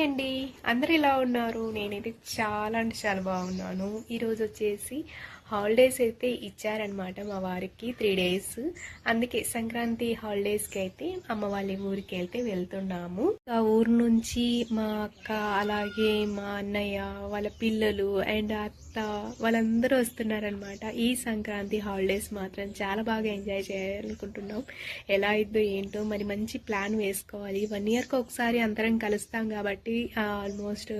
Hi అండి. అందరూ ఎలా ఉన్నారు? నేనైతే చాలా అంటే చాలా బాగున్నాను. ఈరోజు వచ్చేసి హాలిడేస్ అయితే ఇచ్చారనమాట మా వారికి 3 డేస్. అందుకే సంక్రాంతి హాలిడేస్కి అయితే అమ్మ వాళ్ళ ఊరికి అయితే వెళ్తున్నాము. ఆ ఊరు నుంచి మా అక్క అలాగే మా అన్నయ్య వాళ్ళ పిల్లలు అండ్ అత్త వాళ్ళందరూ వస్తున్నారనమాట. ఈ సంక్రాంతి హాలిడేస్ మాత్రం చాలా బాగా ఎంజాయ్ చేయాలనుకుంటున్నాం. ఎలా అయిద్దో ఏంటో మరి మంచి ప్లాన్ వేసుకోవాలి. 1 ఇయర్కి ఒకసారి అందరం కలుస్తాం కాబట్టి ఆల్మోస్ట్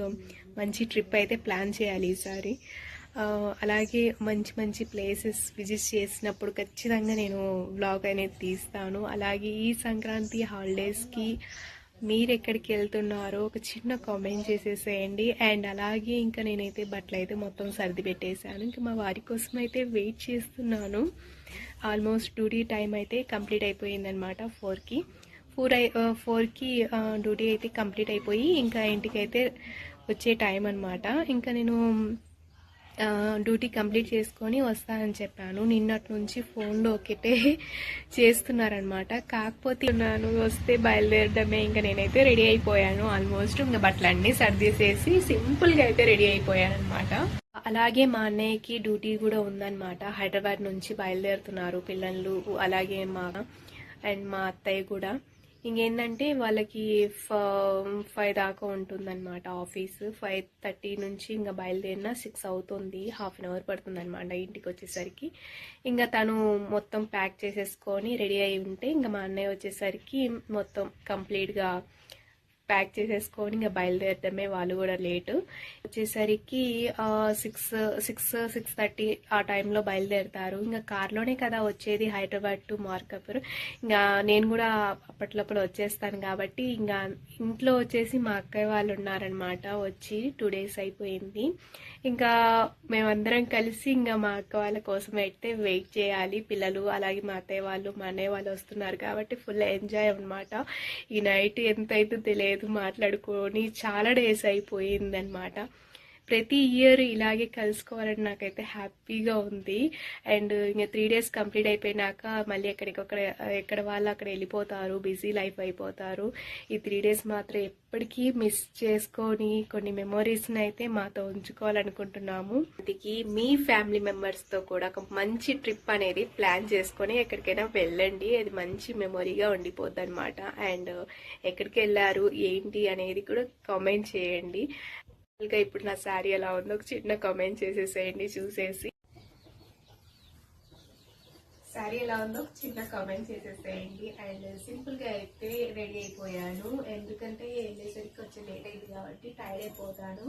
మంచి ట్రిప్ అయితే ప్లాన్ చేయాలి ఈసారి. అలాగే మంచి మంచి ప్లేసెస్ విజిట్ చేసినప్పుడు ఖచ్చితంగా నేను వ్లాగ్ అనేది తీస్తాను. అలాగే ఈ సంక్రాంతి హాలిడేస్కి మీరు ఎక్కడికి వెళ్తున్నారో ఒక చిన్న కామెంట్ చేసేసేయండి. అండ్ అలాగే ఇంకా నేనైతే బట్టలు అయితే మొత్తం సర్ది పెట్టేశాను. ఇంకా మా వారి కోసం అయితే వెయిట్ చేస్తున్నాను. ఆల్మోస్ట్ డ్యూటీ టైం అయితే కంప్లీట్ అయిపోయిందనమాట. 4కి డ్యూటీ అయితే కంప్లీట్ అయిపోయి ఇంకా ఇంటికి అయితే వచ్చే టైం అనమాట. ఇంకా నేను డ్యూటీ కంప్లీట్ చేసుకొని వస్తానని చెప్పాను. నిన్నటి నుంచి ఫోన్లో ఒకటే చేస్తున్నారనమాట. కాకపోతే నేను వస్తే బయలుదేరడమే. ఇంకా నేనైతే రెడీ అయిపోయాను. ఆల్మోస్ట్ ఇంకా బట్టలన్నీ సర్దేసేసి సింపుల్గా అయితే రెడీ అయిపోయాను అనమాట. అలాగే మా అన్నయ్యకి డ్యూటీ కూడా ఉందన్నమాట. హైదరాబాద్ నుంచి బయలుదేరుతున్నారు పిల్లలు, అలాగే మా అత్తయ్య కూడా. ఇంకేంటంటే వాళ్ళకి 5 దాకా ఉంటుందన్నమాట ఆఫీసు. 5:30 నుంచి ఇంకా బయలుదేరిన 6 అవుతుంది. ½ అన్ అవర్ పడుతుంది అనమాట ఇంటికి వచ్చేసరికి. ఇంకా తను మొత్తం ప్యాక్ చేసేసుకొని రెడీ అయి ఉంటే ఇంకా మా అన్నయ్య వచ్చేసరికి మొత్తం కంప్లీట్గా ప్యాక్ చేసేసుకొని ఇంకా బయలుదేరడమే. వాళ్ళు కూడా లేటు వచ్చేసరికి 6:30 ఆ టైంలో బయలుదేరుతారు. ఇంకా కార్లోనే కదా వచ్చేది హైదరాబాద్ టు మార్కాపూర్. ఇంకా నేను కూడా అప్పట్లోపల వచ్చేస్తాను కాబట్టి ఇంకా ఇంట్లో వచ్చేసి మా అక్కయ్య వాళ్ళు ఉన్నారనమాట. వచ్చి 2 డేస్ అయిపోయింది. ఇంకా మేమందరం కలిసి ఇంకా మా అక్క వాళ్ళ కోసం అయితే వెయిట్ చేయాలి. పిల్లలు అలాగే మా అత్తయ్య వాళ్ళు మా అన్నయ్య వాళ్ళు వస్తున్నారు కాబట్టి ఫుల్ ఎంజాయ్ అనమాట. ఈ నైట్ ఎంత అయితే తెలియదు మాట్లాడుకొని చాలా డేస్ అయిపోయిందనమాట. ప్రతి ఇయర్ ఇలాగే కలుసుకోవాలని నాకైతే హ్యాపీగా ఉంది. అండ్ ఇంకా 3 డేస్ కంప్లీట్ అయిపోయినాక మళ్ళీ ఎక్కడ వాళ్ళు అక్కడ వెళ్ళిపోతారు, బిజీ లైఫ్ అయిపోతారు. ఈ 3 డేస్ మాత్రం ఎప్పటికీ మిస్ చేసుకొని కొన్ని మెమొరీస్ని అయితే మాతో ఉంచుకోవాలనుకుంటున్నాము. అందుకే మీ ఫ్యామిలీ మెంబర్స్తో కూడా ఒక మంచి ట్రిప్ అనేది ప్లాన్ చేసుకొని ఎక్కడికైనా వెళ్ళండి. అది మంచి మెమొరీగా ఉండిపోద్ది అనమాట. అండ్ ఎక్కడికి వెళ్ళారు ఏంటి అనేది కూడా కామెంట్ చేయండి. ఇప్పుడు నా శారీ ఎలా ఉందో ఒక చిన్న కామెంట్ చేసేసేయండి. చూసేసి శారీ ఎలా ఉందో ఒక చిన్న కామెంట్ చేసేసేయండి. అండ్ సింపుల్గా అయితే రెడీ అయిపోయాను. ఎందుకంటే వెళ్ళేసరికి కొంచెం లేట్ అయింది కాబట్టి టైర్డ్ అయిపోతాను.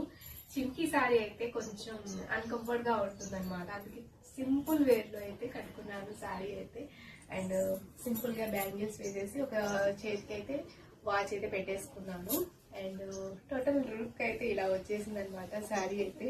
చింకి శారీ అయితే కొంచెం అన్కంఫర్ట్గా ఉంటుంది అనమాట. అందుకే సింపుల్ వేర్లో అయితే కట్టుకున్నాను శారీ అయితే. అండ్ సింపుల్గా బ్యాంగిల్స్ వేసేసి ఒక చేతికి అయితే వాచ్ అయితే పెట్టేసుకున్నాను. అండ్ టోటల్ లుక్ అయితే ఇలా వచ్చేసింది అనమాట శారీ అయితే.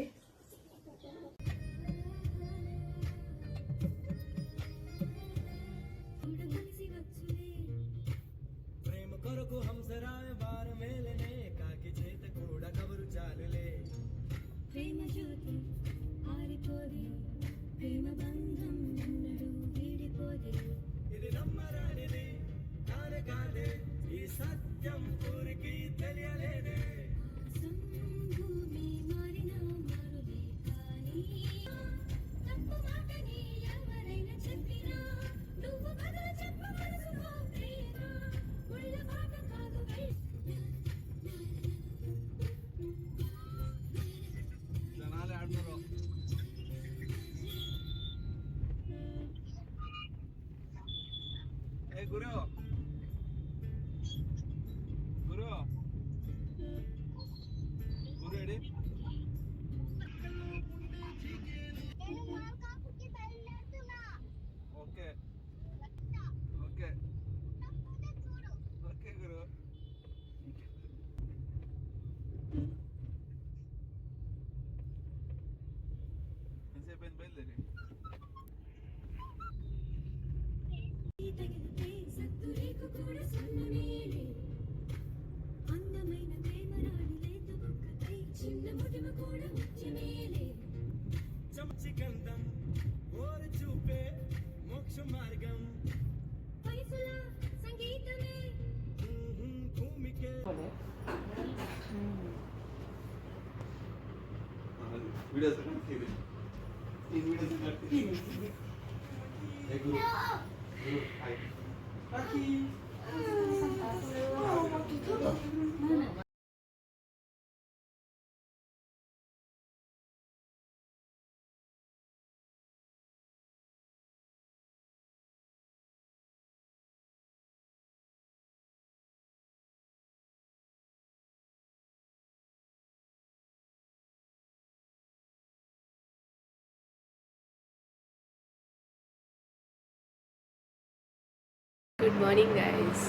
గుడ్ మార్నింగ్ గైస్,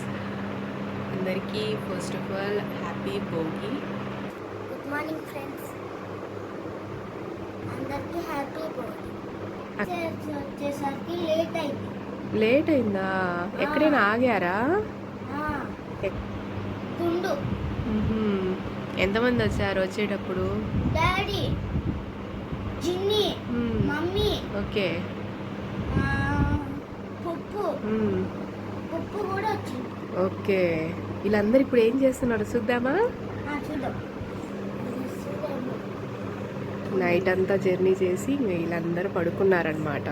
అందరికీ first of all happy Bhogi. Good morning friends, అందరికీ హ్యాపీ భోగి. వచ్చేసరికి లేట్ అయిందా? ఎక్కడైనా ఆగారా? గుండు. ఎంతమంది వచ్చారు వచ్చేటప్పుడు? డాడీ, జిన్ని, మమ్మీ, ఓకే, పప్పు కూడా వచ్చింది. ఓకే, వీళ్ళందరూ ఇప్పుడు ఏం చేస్తున్నారు చూద్దామా? చూద్దాం. నైట్ అంతా జర్నీ చేసి వీళ్ళందరూ పడుకున్నారనమాట.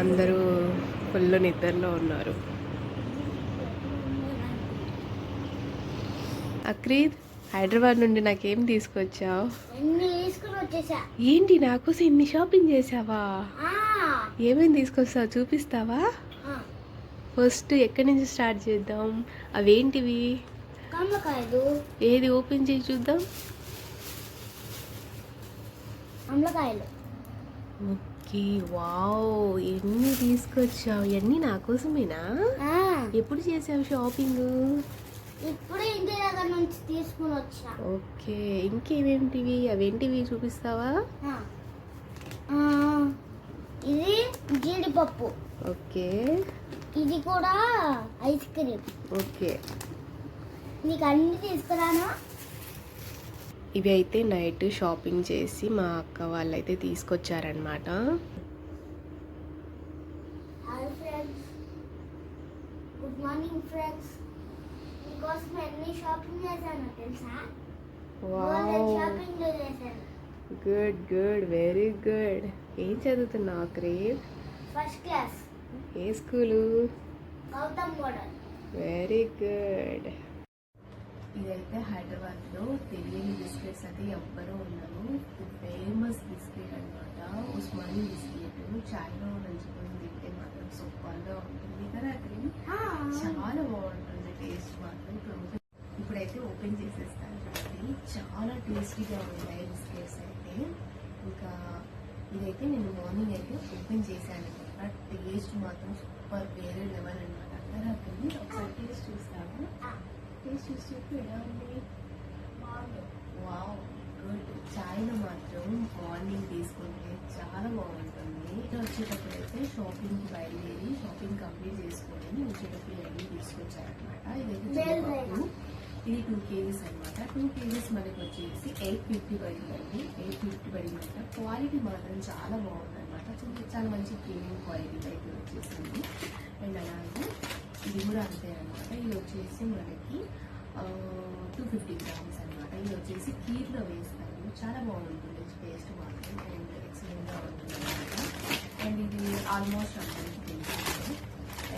అందరూ ఫుల్ నిద్రలో ఉన్నారు. అక్రీద్, హైదరాబాద్ నుండి నాకేం తీసుకొచ్చావు? ఏంటి నాకోసం ఇన్ని షాపింగ్ చేసావా? ఏమేమి తీసుకొస్తావు చూపిస్తావా? ఫస్ట్ ఎక్కడి నుంచి స్టార్ట్ చేద్దాం? అవేంటివి? ఏది ఓపెన్ చేసి చూద్దాం. ఓకే, వావ్, ఎన్ని తీసుకొచ్చావు? ఇవన్నీ నా కోసమేనా? ఎప్పుడు చేసావు షాపింగ్? ఇప్పుడు ఇంటి దగ్గర నుంచి తీసుకుని వచ్చా. ఓకే, ఇంకేమేంటివి? అవేంటివి చూపిస్తావా? ఇది జీడిపప్పు. ఓకే, ఇది కూడా ఐస్ క్రీమ్. ఓకే, నీకు అన్ని తీసుకురానా? ఇవి అయితే నైట్ షాపింగ్ చేసి మా అక్క వాళ్ళైతే తీసుకొచ్చారనమాట. Hi friends, good morning friends. మీకోసం ఎన్ని షాపింగ్ చేశాను తెలుసా? షాపింగ్ చేశాను. Good good, very good. ఏం చదువుతున్నావు అక్రీద్? First class. ఏ school? Gautam model. Very good. ఇదైతే హైదరాబాద్లో తెలియని బిస్కెట్స్ అయితే ఎవ్వరూ ఉన్నారు. ఫేమస్ బిస్కెట్ అనమాట, ఉస్మానీ బిస్కెట్. చాయ్లో నంచుకొని తింటే మాత్రం సూపర్గా ఉంటుంది కదా అక్రీద్? చాలా బాగుంటుంది టేస్ట్ మాత్రం. ఇప్పుడైతే ఓపెన్ చేసేస్తాను చూడండి. చాలా టేస్టీగా ఉంటాయి బిస్కెట్స్ అయితే. ఇంకా ఇదైతే నేను మార్నింగ్ అయితే ఓపెన్ చేశాను అనమాట. టేస్ట్ మాత్రం సూపర్, వేరే లెవెల్ అనమాట. అందరూ అక్కడిని ఒకసారి టేస్ట్ చూస్తాను. టేస్ట్ చూసి చెప్పు ఎలా ఉంది? Wow, good. చాయ్లో మాత్రం మార్నింగ్ తీసుకుంటే చాలా బాగుంటుంది. వచ్చేటప్పుడు అయితే షాపింగ్కి బయలుదేరి షాపింగ్ కంప్లీట్ చేసుకొని వచ్చేటప్పుడు ఇవన్నీ తీసుకొచ్చారనమాట. ఇదైతే జీడిపప్పు. ఇది 2 kgs అనమాట. 2 kgs మనకి వచ్చేసి 850 పడిందండి. 850 పడిందంట. క్వాలిటీ మాత్రం చాలా బాగుందన్నమాట. చాలా మంచి ప్రీమియం క్వాలిటీ అయితే వచ్చేసింది. అండ్ అలాగే ఇది కూడా అంతే అనమాట. ఇది వచ్చేసి మనకి 250 grams అనమాట. ఇది వచ్చేసి కీర్లో వేస్తాను. చాలా బాగుంటుంది టేస్ట్ మాత్రం. అండ్ ఎక్సలెంట్గా ఉంటుంది అనమాట. అండ్ ఇది ఆల్మోస్ట్ అందరికి తెలుస్తుంది.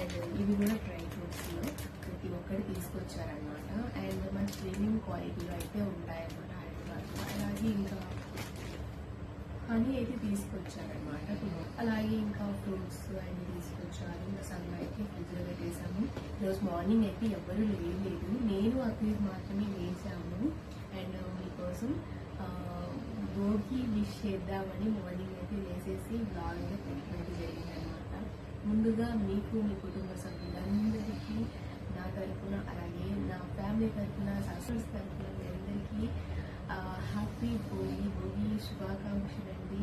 అండ్ ఇవి కూడా డ్రై ఫ్రూట్స్లో ప్రతి ఒక్కటి తీసుకొచ్చారనమాట. అండ్ మంచి ప్రీమియం క్వాలిటీలో అయితే ఉంటాయన్నమాట హైదరాబాద్లో. అలాగే ఇంకా హనీ అయితే తీసుకొచ్చారనమాట. అలాగే ఇంకా ఫ్రూట్స్ అన్నీ తీసుకొచ్చారు. ఇంకా సన్ అయితే ఫ్రిడ్జ్లో పెట్టేసాము. ఈరోజు మార్నింగ్ అయితే ఎవ్వరూ లేదు, నేను అక్రీద్ మాత్రమే వేసాము. అండ్ మీకోసం భోగి విష్ చేద్దామని మార్నింగ్ అయితే వేసేసి బ్లాగ్ అయితే పెట్టడం జరిగిందనమాట. ముందుగా మీకు, మీ కుటుంబ సభ్యులందరికీ నా తరఫున, అలాగే నా ఫ్యామిలీ తరఫున, సస్టర్స్ తరఫున మీ అందరికీ హ్యాపీ భోగి శుభాకాంక్షలు అండి.